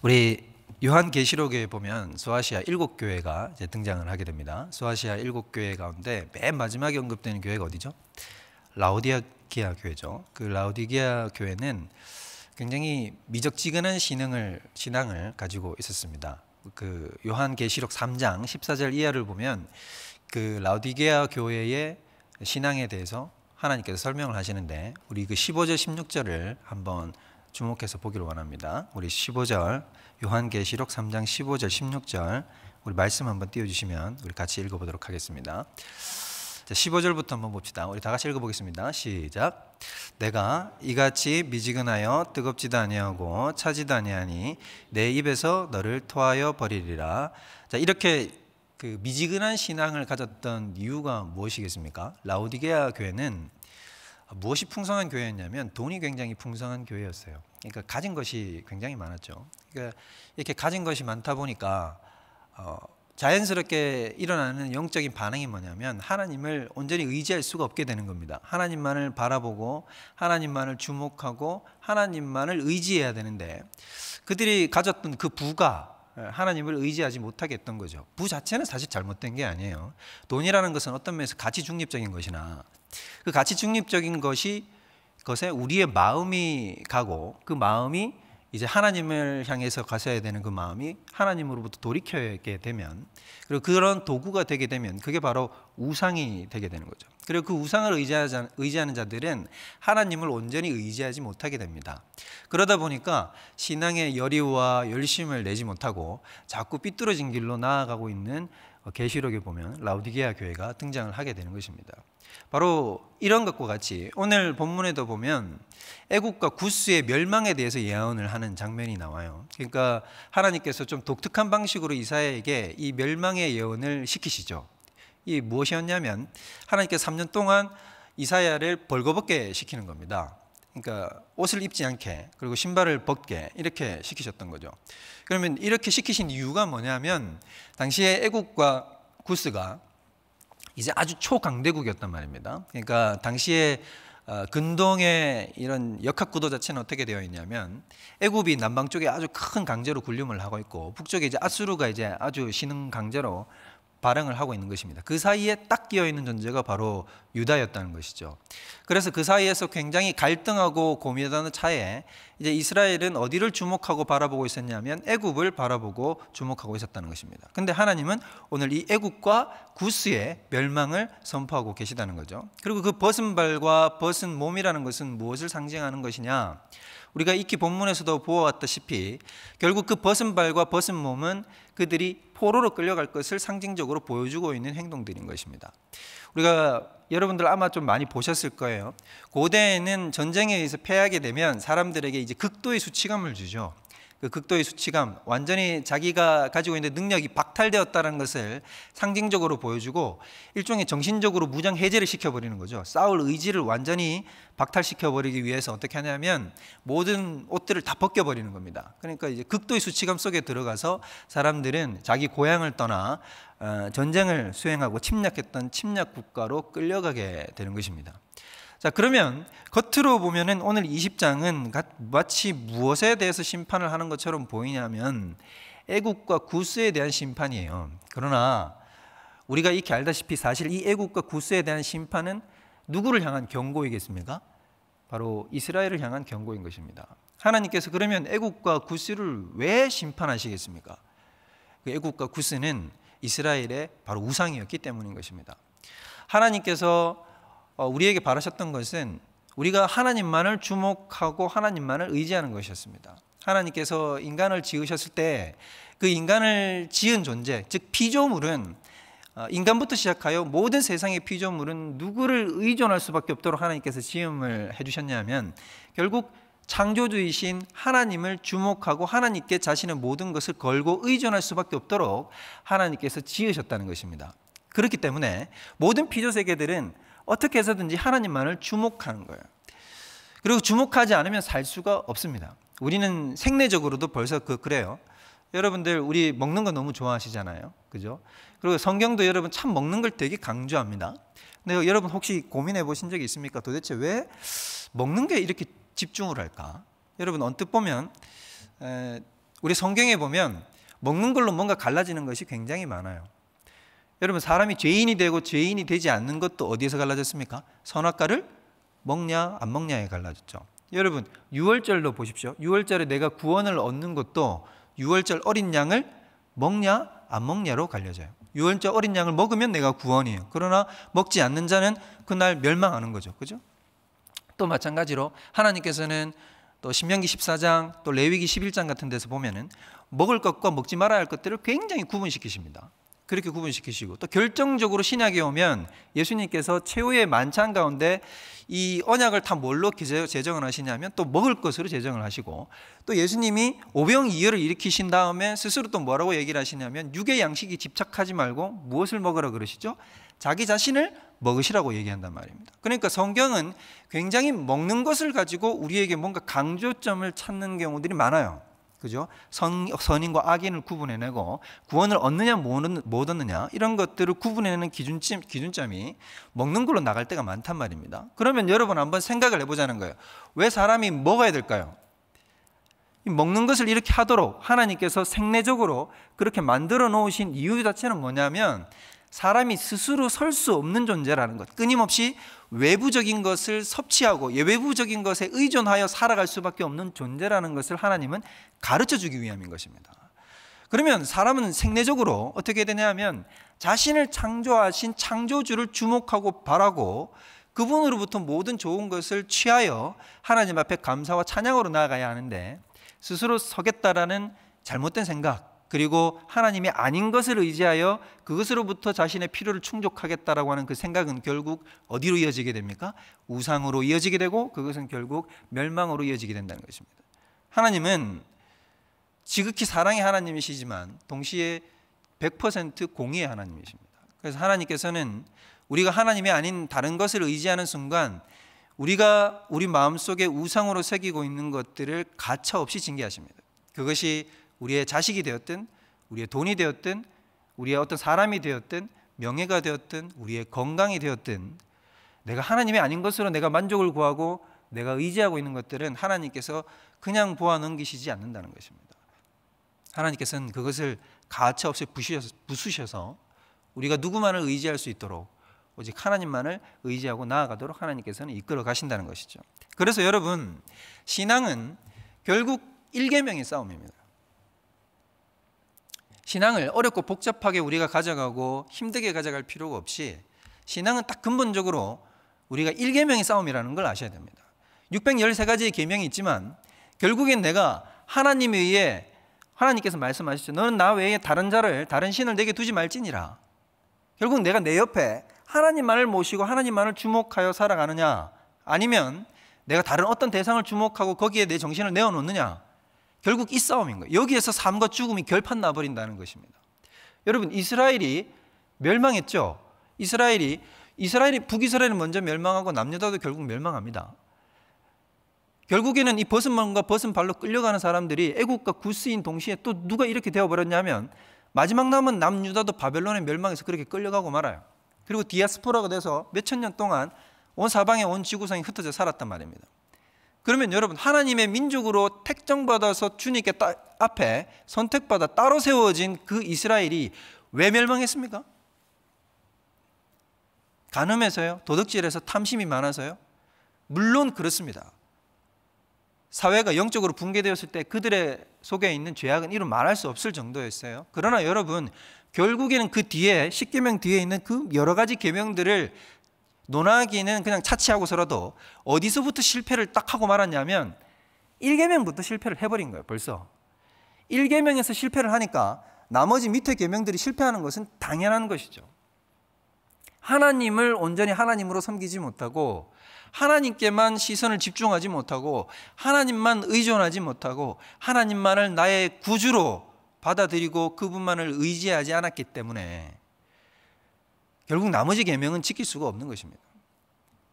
우리 요한계시록에 보면 소아시아 7교회가 이제 등장을 하게 됩니다. 소아시아 7교회 가운데 맨 마지막에 언급되는 교회가 어디죠? 라오디게아 교회죠. 그 라오디게아 교회는 굉장히 미적지근한 신앙을 가지고 있었습니다. 그 요한계시록 3장 14절 이하를 보면 그 라오디게아 교회의 신앙에 대해서 하나님께서 설명을 하시는데, 우리 그 15절 16절을 한번 주목해서 보기를 원합니다. 우리 15절, 요한계시록 3장 15절 16절 우리 말씀 한번 띄워주시면 우리 같이 읽어보도록 하겠습니다. 자, 15절부터 한번 봅시다. 우리 다 같이 읽어보겠습니다. 시작. 내가 이같이 미지근하여 뜨겁지도 아니하고 차지도 아니하니 내 입에서 너를 토하여 버리리라. 자, 이렇게 그 미지근한 신앙을 가졌던 이유가 무엇이겠습니까? 라오디게아 교회는 무엇이 풍성한 교회였냐면 돈이 굉장히 풍성한 교회였어요. 그러니까 가진 것이 굉장히 많았죠. 그러니까 이렇게 가진 것이 많다 보니까 자연스럽게 일어나는 영적인 반응이 뭐냐면 하나님을 온전히 의지할 수가 없게 되는 겁니다. 하나님만을 바라보고 하나님만을 주목하고 하나님만을 의지해야 되는데, 그들이 가졌던 그 부가 하나님을 의지하지 못하게 했던 거죠. 부 자체는 사실 잘못된 게 아니에요. 돈이라는 것은 어떤 면에서 가치 중립적인 것이나 그 가치 중립적인 것에 우리의 마음이 가고, 그 마음이 이제 하나님을 향해서 가셔야 되는 그 마음이 하나님으로부터 돌이켜게 되면, 그리고 그런 도구가 되게 되면 그게 바로 우상이 되게 되는 거죠. 그리고 그 우상을 의지하는 자들은 하나님을 온전히 의지하지 못하게 됩니다. 그러다 보니까 신앙의 열의와 열심을 내지 못하고 자꾸 삐뚤어진 길로 나아가고 있는 계시록에 보면 라오디게아 교회가 등장을 하게 되는 것입니다. 바로 이런 것과 같이 오늘 본문에도 보면 애국과 구스의 멸망에 대해서 예언을 하는 장면이 나와요. 그러니까 하나님께서 좀 독특한 방식으로 이사야에게 이 멸망의 예언을 시키시죠. 이 무엇이었냐면 하나님께서 3년 동안 이사야를 벌거벗게 시키는 겁니다. 그러니까 옷을 입지 않게, 그리고 신발을 벗게 이렇게 시키셨던 거죠. 그러면 이렇게 시키신 이유가 뭐냐면 당시에 애국과 구스가 이제 아주 초강대국이었단 말입니다. 그러니까 당시에 근동의 이런 역학구도 자체는 어떻게 되어 있냐면, 애굽이 남방 쪽에 아주 큰 강제로 군림을 하고 있고 북쪽에 이제 아수르가 이제 아주 신흥 강제로 발행을 하고 있는 것입니다. 그 사이에 딱 끼어 있는 존재가 바로 유다였다는 것이죠. 그래서 그 사이에서 굉장히 갈등하고 고민하는 차에 이제 이스라엘은 어디를 주목하고 바라보고 있었냐면 애굽을 바라보고 주목하고 있었다는 것입니다. 근데 하나님은 오늘 이 애굽과 구스의 멸망을 선포하고 계시다는 거죠. 그리고 그 벗은 발과 벗은 몸이라는 것은 무엇을 상징하는 것이냐? 우리가 익히 본문에서도 보아왔다시피 결국 그 벗은 발과 벗은 몸은 그들이 포로로 끌려갈 것을 상징적으로 보여주고 있는 행동들인 것입니다. 우리가 여러분들 아마 좀 많이 보셨을 거예요. 고대에는 전쟁에 의해서 패하게 되면 사람들에게 이제 극도의 수치감을 주죠. 그 극도의 수치감, 완전히 자기가 가지고 있는 능력이 박탈되었다는 것을 상징적으로 보여주고 일종의 정신적으로 무장 해제를 시켜버리는 거죠. 싸울 의지를 완전히 박탈시켜버리기 위해서 어떻게 하냐면 모든 옷들을 다 벗겨버리는 겁니다. 그러니까 이제 극도의 수치감 속에 들어가서 사람들은 자기 고향을 떠나 전쟁을 수행하고 침략했던 침략 국가로 끌려가게 되는 것입니다. 자, 그러면 겉으로 보면은 오늘 20장은 마치 무엇에 대해서 심판을 하는 것처럼 보이냐면 애국과 구스에 대한 심판이에요. 그러나 우리가 익히 알다시피 사실 이 애국과 구스에 대한 심판은 누구를 향한 경고이겠습니까? 바로 이스라엘을 향한 경고인 것입니다. 하나님께서 그러면 애국과 구스를 왜 심판하시겠습니까? 그 애국과 구스는 이스라엘의 바로 우상이었기 때문인 것입니다. 하나님께서 우리에게 바라셨던 것은 우리가 하나님만을 주목하고 하나님만을 의지하는 것이었습니다. 하나님께서 인간을 지으셨을 때 그 인간을 지은 존재, 즉 피조물은 인간부터 시작하여 모든 세상의 피조물은 누구를 의존할 수밖에 없도록 하나님께서 지음을 해주셨냐면 결국 창조주이신 하나님을 주목하고 하나님께 자신의 모든 것을 걸고 의존할 수밖에 없도록 하나님께서 지으셨다는 것입니다. 그렇기 때문에 모든 피조세계들은 어떻게 해서든지 하나님만을 주목하는 거예요. 그리고 주목하지 않으면 살 수가 없습니다. 우리는 생내적으로도 벌써 그래요. 여러분들 우리 먹는 거 너무 좋아하시잖아요. 그죠? 그리고 성경도 여러분 참 먹는 걸 되게 강조합니다. 근데 여러분 혹시 고민해 보신 적이 있습니까? 도대체 왜 먹는 게 이렇게 집중을 할까? 여러분 언뜻 보면 우리 성경에 보면 먹는 걸로 뭔가 갈라지는 것이 굉장히 많아요. 여러분, 사람이 죄인이 되고 죄인이 되지 않는 것도 어디에서 갈라졌습니까? 선악과를 먹냐 안 먹냐에 갈라졌죠. 여러분, 유월절로 보십시오. 유월절에 내가 구원을 얻는 것도 유월절 어린 양을 먹냐 안 먹냐로 갈려져요. 유월절 어린 양을 먹으면 내가 구원이에요. 그러나 먹지 않는 자는 그날 멸망하는 거죠. 그죠? 또 마찬가지로 하나님께서는 또 신명기 14장 또 레위기 11장 같은 데서 보면은 먹을 것과 먹지 말아야 할 것들을 굉장히 구분시키십니다. 그렇게 구분시키시고, 또 결정적으로 신약에 오면 예수님께서 최후의 만찬 가운데 이 언약을 다 뭘로 제정을 하시냐면 또 먹을 것으로 제정을 하시고, 또 예수님이 오병이어를 일으키신 다음에 스스로 또 뭐라고 얘기를 하시냐면 육의 양식에 집착하지 말고 무엇을 먹으라 그러시죠? 자기 자신을 먹으시라고 얘기한단 말입니다. 그러니까 성경은 굉장히 먹는 것을 가지고 우리에게 뭔가 강조점을 찾는 경우들이 많아요. 그죠? 선인과 악인을 구분해내고 구원을 얻느냐 못 얻느냐 이런 것들을 구분해내는 기준점이 먹는 걸로 나갈 때가 많단 말입니다. 그러면 여러분 한번 생각을 해보자는 거예요. 왜 사람이 먹어야 될까요? 먹는 것을 이렇게 하도록 하나님께서 생내적으로 그렇게 만들어 놓으신 이유 자체는 뭐냐면 사람이 스스로 설 수 없는 존재라는 것, 끊임없이 외부적인 것을 섭취하고 외부적인 것에 의존하여 살아갈 수밖에 없는 존재라는 것을 하나님은 가르쳐 주기 위함인 것입니다. 그러면 사람은 생내적으로 어떻게 되냐면 자신을 창조하신 창조주를 주목하고 바라고 그분으로부터 모든 좋은 것을 취하여 하나님 앞에 감사와 찬양으로 나아가야 하는데, 스스로 서겠다라는 잘못된 생각, 그리고 하나님이 아닌 것을 의지하여 그것으로부터 자신의 필요를 충족하겠다라고 하는 그 생각은 결국 어디로 이어지게 됩니까? 우상으로 이어지게 되고, 그것은 결국 멸망으로 이어지게 된다는 것입니다. 하나님은 지극히 사랑의 하나님이시지만 동시에 100% 공의의 하나님이십니다. 그래서 하나님께서는 우리가 하나님이 아닌 다른 것을 의지하는 순간 우리가 우리 마음속에 우상으로 새기고 있는 것들을 가차없이 징계하십니다. 그것이 우리의 자식이 되었든 우리의 돈이 되었든 우리의 어떤 사람이 되었든 명예가 되었든 우리의 건강이 되었든, 내가 하나님이 아닌 것으로 내가 만족을 구하고 내가 의지하고 있는 것들은 하나님께서 그냥 보아 넘기시지 않는다는 것입니다. 하나님께서는 그것을 가차없이 부수셔서 우리가 누구만을 의지할 수 있도록 오직 하나님만을 의지하고 나아가도록 하나님께서는 이끌어 가신다는 것이죠. 그래서 여러분, 신앙은 결국 일계명의 싸움입니다. 신앙을 어렵고 복잡하게 우리가 가져가고 힘들게 가져갈 필요가 없이 신앙은 딱 근본적으로 우리가 일계명의 싸움이라는 걸 아셔야 됩니다. 613가지의 계명이 있지만 결국엔 내가 하나님에 의해, 하나님께서 말씀하시죠. 너는 나 외에 다른 신을 내게 두지 말지니라. 결국 내가 내 옆에 하나님만을 모시고 하나님만을 주목하여 살아가느냐, 아니면 내가 다른 어떤 대상을 주목하고 거기에 내 정신을 내어놓느냐, 결국 이 싸움인 거예요. 여기에서 삶과 죽음이 결판 나버린다는 것입니다. 여러분, 이스라엘이 멸망했죠. 북이스라엘이 먼저 멸망하고 남유다도 결국 멸망합니다. 결국에는 이 벗은 몸과 벗은 발로 끌려가는 사람들이 애국과 구스인 동시에 또 누가 이렇게 되어버렸냐면 마지막 남은 남유다도 바벨론의 멸망에서 그렇게 끌려가고 말아요. 그리고 디아스포라가 돼서 몇천 년 동안 온 사방에 온 지구상에 흩어져 살았단 말입니다. 그러면 여러분, 하나님의 민족으로 택정받아서 주님께 앞에 선택받아 따로 세워진 그 이스라엘이 왜 멸망했습니까? 간음해서요? 도둑질해서? 탐심이 많아서요? 물론 그렇습니다. 사회가 영적으로 붕괴되었을 때 그들의 속에 있는 죄악은 이루 말할 수 없을 정도였어요. 그러나 여러분, 결국에는 그 뒤에 10계명 뒤에 있는 그 여러 가지 계명들을 논하기는 그냥 차치하고서라도 어디서부터 실패를 딱 하고 말았냐면 1계명부터 실패를 해버린 거예요. 벌써 1계명에서 실패를 하니까 나머지 밑에 계명들이 실패하는 것은 당연한 것이죠. 하나님을 온전히 하나님으로 섬기지 못하고 하나님께만 시선을 집중하지 못하고 하나님만 의존하지 못하고 하나님만을 나의 구주로 받아들이고 그분만을 의지하지 않았기 때문에 결국 나머지 계명은 지킬 수가 없는 것입니다.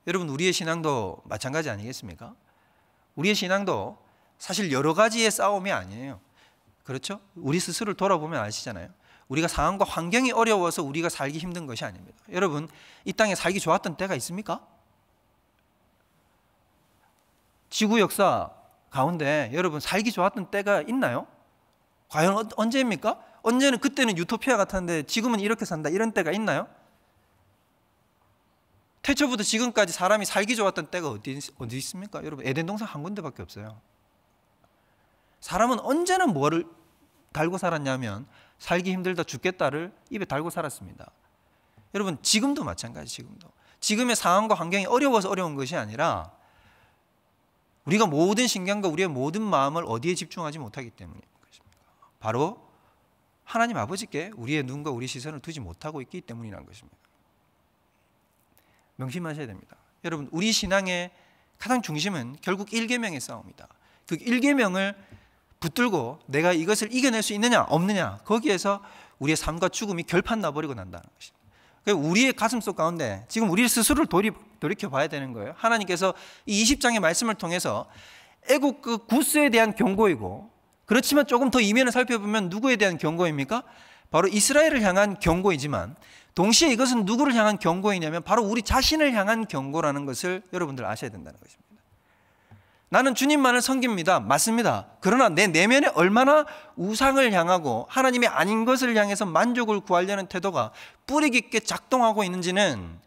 여러분, 우리의 신앙도 마찬가지 아니겠습니까? 우리의 신앙도 사실 여러 가지의 싸움이 아니에요. 그렇죠? 우리 스스로를 돌아보면 아시잖아요. 우리가 상황과 환경이 어려워서 우리가 살기 힘든 것이 아닙니다. 여러분, 이 땅에 살기 좋았던 때가 있습니까? 지구 역사 가운데 여러분 살기 좋았던 때가 있나요? 과연 언제입니까? 언제는 그때는 유토피아 같았는데 지금은 이렇게 산다 이런 때가 있나요? 태초부터 지금까지 사람이 살기 좋았던 때가 어디 있습니까? 여러분, 에덴 동산 한 군데밖에 없어요. 사람은 언제나 뭐를 달고 살았냐면 살기 힘들다 죽겠다를 입에 달고 살았습니다. 여러분, 지금도 마찬가지. 지금의 상황과 환경이 어려워서 어려운 것이 아니라 우리가 모든 신경과 우리의 모든 마음을 어디에 집중하지 못하기 때문인 것입니다. 바로 하나님 아버지께 우리의 눈과 우리 시선을 두지 못하고 있기 때문이라는 것입니다. 명심하셔야 됩니다. 여러분, 우리 신앙의 가장 중심은 결국 1계명의 싸움이다. 그 1계명을 붙들고 내가 이것을 이겨낼 수 있느냐 없느냐, 거기에서 우리의 삶과 죽음이 결판 나버리고 난다는 것입니다. 우리의 가슴속 가운데 지금 우리 스스로를 돌이켜 봐야 되는 거예요. 하나님께서 이 20장의 말씀을 통해서 애국 그 구스에 대한 경고이고, 그렇지만 조금 더 이면을 살펴보면 누구에 대한 경고입니까? 바로 이스라엘을 향한 경고이지만 동시에 이것은 누구를 향한 경고이냐면 바로 우리 자신을 향한 경고라는 것을 여러분들 아셔야 된다는 것입니다. 나는 주님만을 섬깁니다. 맞습니다. 그러나 내 내면에 얼마나 우상을 향하고 하나님이 아닌 것을 향해서 만족을 구하려는 태도가 뿌리 깊게 작동하고 있는지는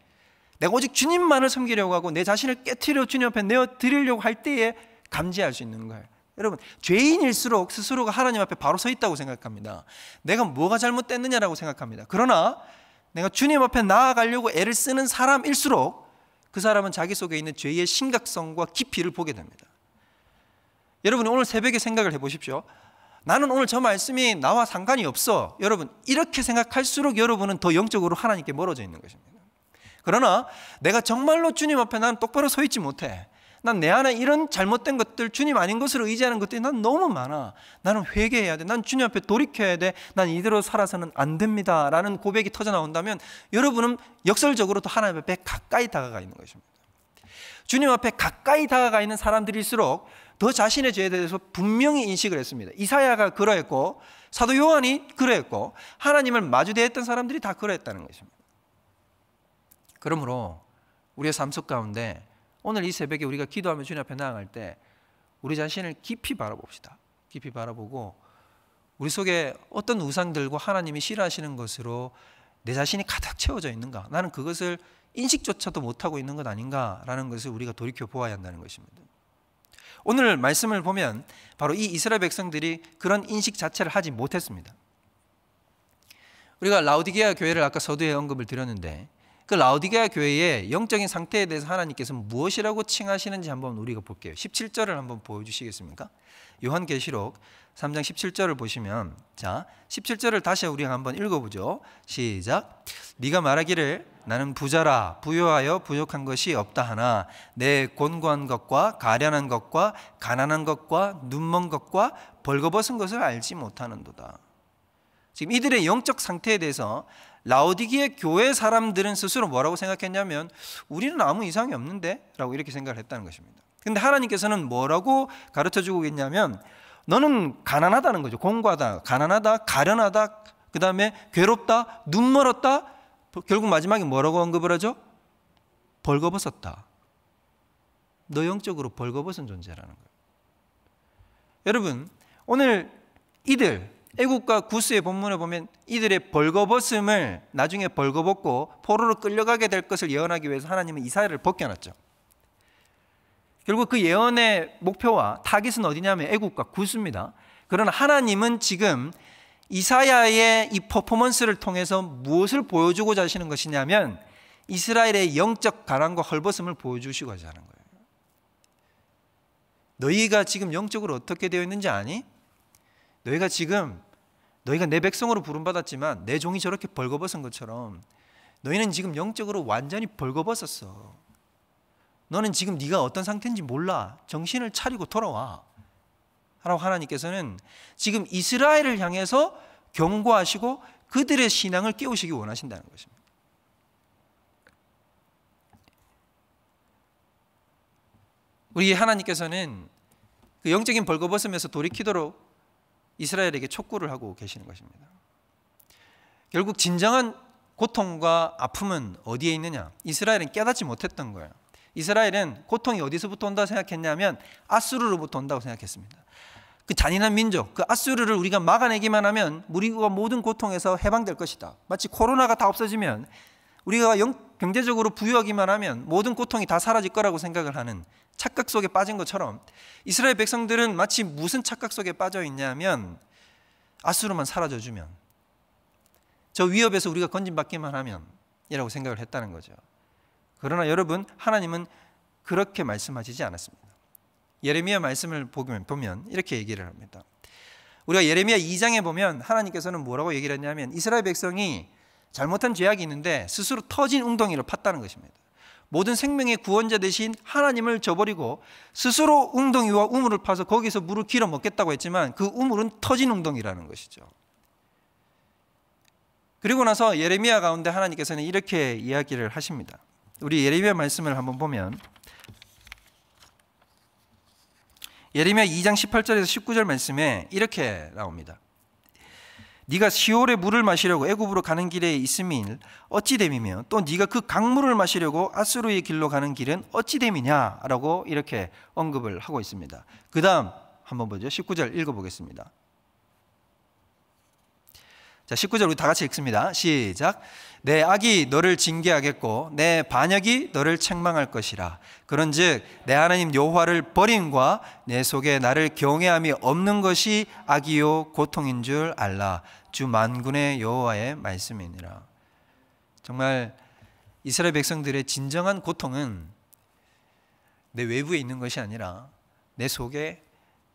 내가 오직 주님만을 섬기려고 하고 내 자신을 깨트려 주님 앞에 내어드리려고 할 때에 감지할 수 있는 거예요. 여러분, 죄인일수록 스스로가 하나님 앞에 바로 서 있다고 생각합니다. 내가 뭐가 잘못됐느냐라고 생각합니다. 그러나 내가 주님 앞에 나아가려고 애를 쓰는 사람일수록 그 사람은 자기 속에 있는 죄의 심각성과 깊이를 보게 됩니다. 여러분이 오늘 새벽에 생각을 해보십시오. 나는 오늘 저 말씀이 나와 상관이 없어. 여러분, 이렇게 생각할수록 여러분은 더 영적으로 하나님께 멀어져 있는 것입니다. 그러나 내가 정말로 주님 앞에 나는 똑바로 서 있지 못해. 난 내 안에 이런 잘못된 것들, 주님 아닌 것을 의지하는 것들이 난 너무 많아. 나는 회개해야 돼. 난 주님 앞에 돌이켜야 돼. 난 이대로 살아서는 안 됩니다 라는 고백이 터져 나온다면 여러분은 역설적으로 또 하나님 앞에 가까이 다가가 있는 것입니다. 주님 앞에 가까이 다가가 있는 사람들일수록 더 자신의 죄에 대해서 분명히 인식을 했습니다. 이사야가 그러했고 사도 요한이 그러했고 하나님을 마주대했던 사람들이 다 그러했다는 것입니다. 그러므로 우리의 삶 속 가운데 오늘 이 새벽에 우리가 기도하며 주님 앞에 나아갈 때 우리 자신을 깊이 바라봅시다. 깊이 바라보고 우리 속에 어떤 우상들과 하나님이 싫어하시는 것으로 내 자신이 가득 채워져 있는가, 나는 그것을 인식조차도 못하고 있는 것 아닌가라는 것을 우리가 돌이켜 보아야 한다는 것입니다. 오늘 말씀을 보면 바로 이 이스라엘 백성들이 그런 인식 자체를 하지 못했습니다. 우리가 라오디게아 교회를 아까 서두에 언급을 드렸는데 그 라오디게아 교회의 영적인 상태에 대해서 하나님께서 무엇이라고 칭하시는지 한번 우리가 볼게요. 17절을 한번 보여주시겠습니까? 요한계시록 3장 17절을 보시면, 자, 17절을 다시 우리가 한번 읽어보죠. 시작. 네가 말하기를 나는 부자라 부요하여 부족한 것이 없다 하나 내 곤고한 것과 가련한 것과 가난한 것과 눈먼 것과 벌거벗은 것을 알지 못하는도다. 지금 이들의 영적 상태에 대해서 라오디게아 교회 사람들은 스스로 뭐라고 생각했냐면 우리는 아무 이상이 없는데? 라고 이렇게 생각을 했다는 것입니다. 그런데 하나님께서는 뭐라고 가르쳐주고 있냐면 너는 가난하다는 거죠. 공고하다, 가난하다, 가련하다, 그 다음에 괴롭다, 눈멀었다, 결국 마지막에 뭐라고 언급을 하죠? 벌거벗었다. 너 영적으로 벌거벗은 존재라는 거예요. 여러분, 오늘 이들 애국과 구스의 본문을 보면 이들의 벌거벗음을 나중에 벌거벗고 포로로 끌려가게 될 것을 예언하기 위해서 하나님은 이사야를 벗겨놨죠. 결국 그 예언의 목표와 타깃은 어디냐면 애국과 구스입니다. 그러나 하나님은 지금 이사야의 이 퍼포먼스를 통해서 무엇을 보여주고자 하시는 것이냐면 이스라엘의 영적 가난과 헐벗음을 보여주시고자 하는 거예요. 너희가 지금 영적으로 어떻게 되어 있는지 아니? 너희가 내 백성으로 부름받았지만 내 종이 저렇게 벌거벗은 것처럼 너희는 지금 영적으로 완전히 벌거벗었어. 너는 지금 네가 어떤 상태인지 몰라. 정신을 차리고 돌아와 라고 하나님께서는 지금 이스라엘을 향해서 경고하시고 그들의 신앙을 깨우시기 원하신다는 것입니다. 우리 하나님께서는 그 영적인 벌거벗음에서 돌이키도록 이스라엘에게 촉구를 하고 계시는 것입니다. 결국 진정한 고통과 아픔은 어디에 있느냐? 이스라엘은 깨닫지 못했던 거예요. 이스라엘은 고통이 어디서부터 온다고 생각했냐면 아수르로부터 온다고 생각했습니다. 그 잔인한 민족, 그 아수르를 우리가 막아내기만 하면 우리가 모든 고통에서 해방될 것이다. 마치 코로나가 다 없어지면 우리가 경제적으로 부유하기만 하면 모든 고통이 다 사라질 거라고 생각을 하는 착각 속에 빠진 것처럼 이스라엘 백성들은 마치 무슨 착각 속에 빠져 있냐면 아수르만 사라져주면, 저 위협에서 우리가 건진받기만 하면 이라고 생각을 했다는 거죠. 그러나 여러분, 하나님은 그렇게 말씀하시지 않았습니다. 예레미야 말씀을 보면 이렇게 얘기를 합니다. 우리가 예레미야 2장에 보면 하나님께서는 뭐라고 얘기를 했냐면 이스라엘 백성이 잘못한 죄악이 있는데 스스로 터진 웅덩이를 팠다는 것입니다. 모든 생명의 구원자 대신 하나님을 저버리고 스스로 웅덩이와 우물을 파서 거기서 물을 길어 먹겠다고 했지만 그 우물은 터진 웅덩이라는 것이죠. 그리고 나서 예레미야 가운데 하나님께서는 이렇게 이야기를 하십니다. 우리 예레미야 말씀을 한번 보면 예레미야 2장 18절에서 19절 말씀에 이렇게 나옵니다. 네가 시올의 물을 마시려고 애굽으로 가는 길에 있음일 어찌 됨이며 또 네가 그 강물을 마시려고 아수르의 길로 가는 길은 어찌 됨이냐라고 이렇게 언급을 하고 있습니다. 그 다음 한번 보죠. 19절 읽어보겠습니다. 자, 19절 우리 다 같이 읽습니다. 시작. 내 악이 너를 징계하겠고 내 반역이 너를 책망할 것이라. 그런즉 내 하나님 여호와를 버림과 내 속에 나를 경외함이 없는 것이 악이요 고통인 줄 알라. 주 만군의 여호와의 말씀이니라. 정말 이스라엘 백성들의 진정한 고통은 내 외부에 있는 것이 아니라 내 속에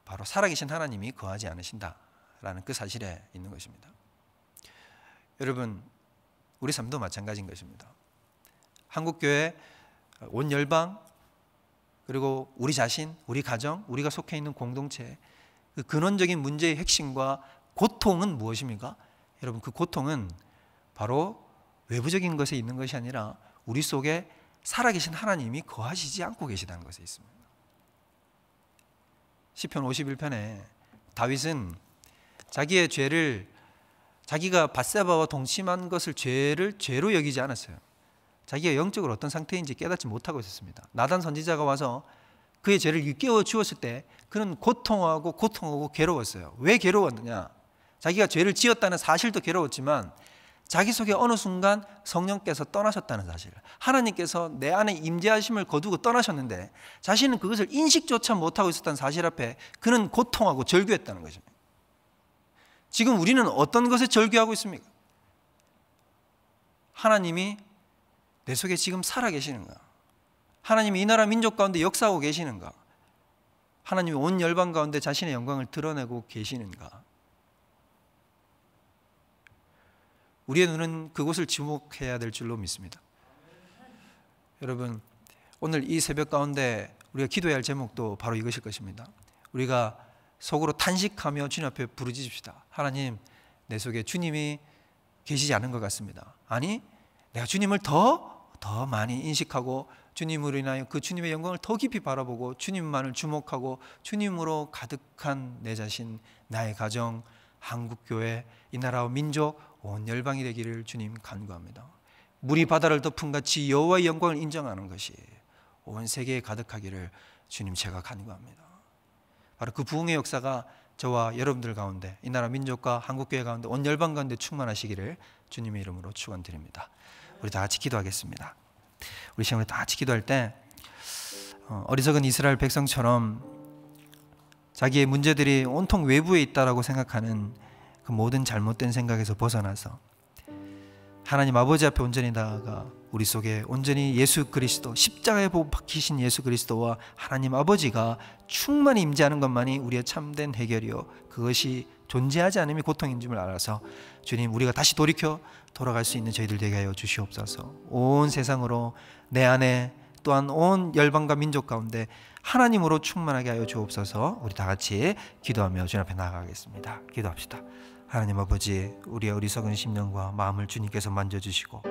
바로 살아계신 하나님이 거하지 않으신다라는 그 사실에 있는 것입니다. 여러분, 우리 삶도 마찬가지인 것입니다. 한국교회, 온 열방, 그리고 우리 자신, 우리 가정, 우리가 속해 있는 공동체, 그 근원적인 문제의 핵심과 고통은 무엇입니까? 여러분, 그 고통은 바로 외부적인 것에 있는 것이 아니라 우리 속에 살아계신 하나님이 거하시지 않고 계시다는 것에 있습니다. 시편 51편에 다윗은 자기의 죄를, 자기가 밧세바와 동침한 것을 죄로 여기지 않았어요. 자기가 영적으로 어떤 상태인지 깨닫지 못하고 있었습니다. 나단 선지자가 와서 그의 죄를 일깨워 주었을 때 그는 고통하고 괴로웠어요. 왜 괴로웠느냐? 자기가 죄를 지었다는 사실도 괴로웠지만 자기 속에 어느 순간 성령께서 떠나셨다는 사실, 하나님께서 내 안에 임재하심을 거두고 떠나셨는데 자신은 그것을 인식조차 못하고 있었다는 사실 앞에 그는 고통하고 절규했다는 것입니다. 지금 우리는 어떤 것에 절규하고 있습니까? 하나님이 내 속에 지금 살아계시는가? 하나님이 이 나라 민족 가운데 역사하고 계시는가? 하나님이 온 열방 가운데 자신의 영광을 드러내고 계시는가? 우리의 눈은 그곳을 주목해야 될 줄로 믿습니다. 여러분, 오늘 이 새벽 가운데 우리가 기도해야 할 제목도 바로 이것일 것입니다. 우리가 속으로 탄식하며 주님 앞에 부르짖읍시다. 하나님, 내 속에 주님이 계시지 않은 것 같습니다. 아니, 내가 주님을 더 많이 인식하고 주님으로 인하여 그 주님의 영광을 더 깊이 바라보고 주님만을 주목하고 주님으로 가득한 내 자신, 나의 가정, 한국교회, 이 나라와 민족, 온 열방이 되기를 주님 간구합니다. 물이 바다를 덮은 같이 여호와의 영광을 인정하는 것이 온 세계에 가득하기를 주님 제가 간구합니다. 바로 그 부흥의 역사가 저와 여러분들 가운데, 이 나라 민족과 한국교회 가운데, 온 열방 가운데 충만하시기를 주님의 이름으로 축원드립니다. 우리 다 같이 기도하겠습니다. 우리 시험을 다 같이 기도할 때 어리석은 이스라엘 백성처럼 자기의 문제들이 온통 외부에 있다라고 생각하는 그 모든 잘못된 생각에서 벗어나서 하나님 아버지 앞에 온전히 나아가 우리 속에 온전히 예수 그리스도, 십자가에 못 박히신 예수 그리스도와 하나님 아버지가 충만히 임재하는 것만이 우리의 참된 해결이요, 그것이 존재하지 않음이 고통인 줄 알아서 주님, 우리가 다시 돌아갈 수 있는 저희들 되게 하여 주시옵소서. 온 세상으로 내 안에 또한 온 열방과 민족 가운데 하나님으로 충만하게 하여 주옵소서. 우리 다 같이 기도하며 주님 앞에 나아가겠습니다. 기도합시다. 하나님 아버지, 우리의 어리석은 심령과 마음을 주님께서 만져주시고